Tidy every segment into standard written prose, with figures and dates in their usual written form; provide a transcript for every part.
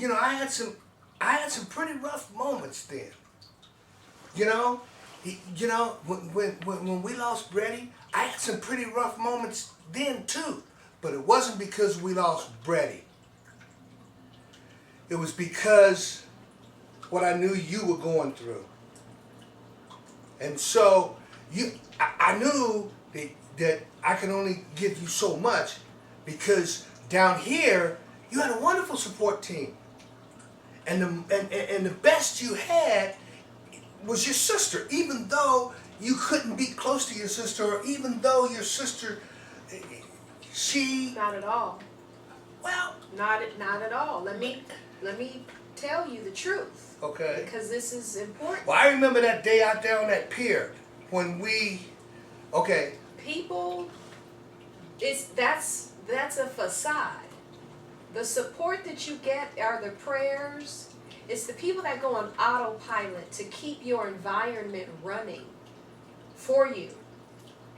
I had some pretty rough moments then. You know, when we lost Brady, I had some pretty rough moments then too. But it wasn't because we lost Brady. It was because what I knew you were going through. And so I knew that I could only give you so much because down here you had a wonderful support team. And the best you had was your sister, even though you couldn't be close to your sister, or even though your sister, she... Not at all. Well... Not at all. Let me tell you the truth. Okay. Because this is important. Well, I remember that day out there on that pier when we... Okay. People, that's a facade. The support that you get are the prayers. It's the people that go on autopilot to keep your environment running for you.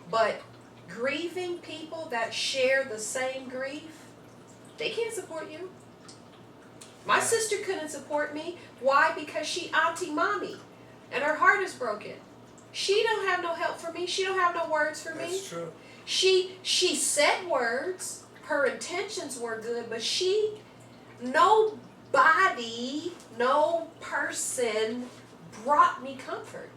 But grieving people that share the same grief, they can't support you. My sister couldn't support me. Why? Because she auntie mommy and her heart is broken. She don't have no help for me. She don't have no words for me. That's true. She said words. Her intentions were good, but no person brought me comfort.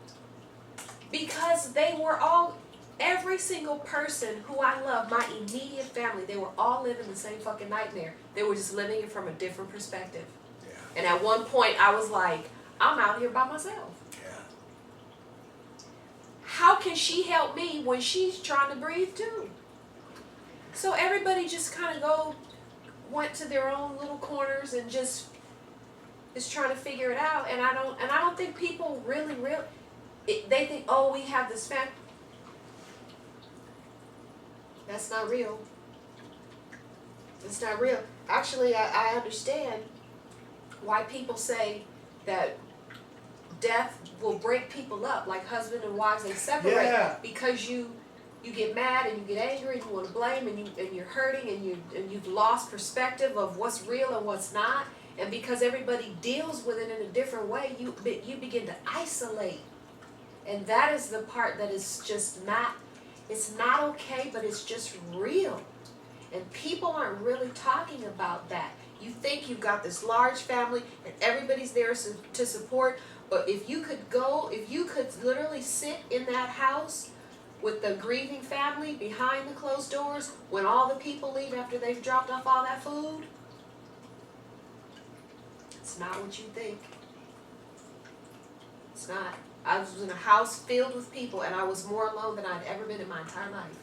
Because they were all, every single person who I love, my immediate family, they were all living the same fucking nightmare. They were just living it from a different perspective. Yeah. And at one point I was like, I'm out here by myself. Yeah. How can she help me when she's trying to breathe too? So everybody just kind of went to their own little corners and just is trying to figure it out. And I don't think people really, they think, oh, we have this family. That's not real. It's not real. Actually, I understand why people say that death will break people up, like husband and wives, they separate. Yeah. Because you get mad and you get angry and you want to blame and you're hurting and you've lost perspective of what's real and what's not. And because everybody deals with it in a different way, you begin to isolate. And that is the part that is just not, it's not okay, but it's just real. And people aren't really talking about that. You think you've got this large family and everybody's there to support, but if you could literally sit in that house with the grieving family behind the closed doors when all the people leave after they've dropped off all that food, it's not what you think. It's not. I was in a house filled with people and I was more alone than I'd ever been in my entire life.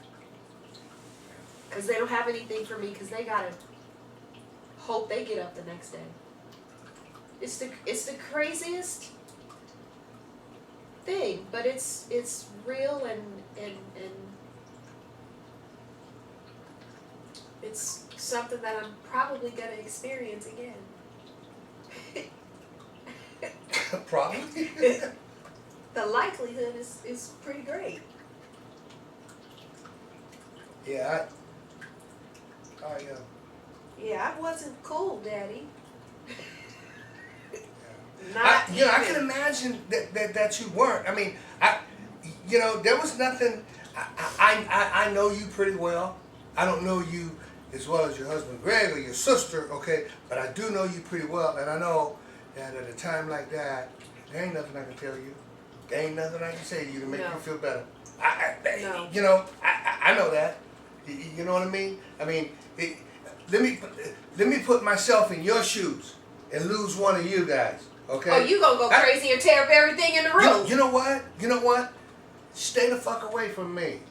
Because they don't have anything for me because they got to hope they get up the next day. It's the craziest thing, but it's real and it's something that I'm probably going to experience again. Probably. The likelihood is pretty great. Yeah, Yeah, I wasn't cool, Daddy. I can imagine that you weren't. I mean, there was nothing. I know you pretty well. I don't know you as well as your husband Greg or your sister, okay? But I do know you pretty well, and I know that at a time like that, there ain't nothing I can tell you. There ain't nothing I can say to you to make you feel better. No. I know that. You know what I mean? I mean, let me put myself in your shoes and lose one of you guys. Okay? Oh, you gonna go crazy and tear up everything in the room. You know what? Stay the fuck away from me.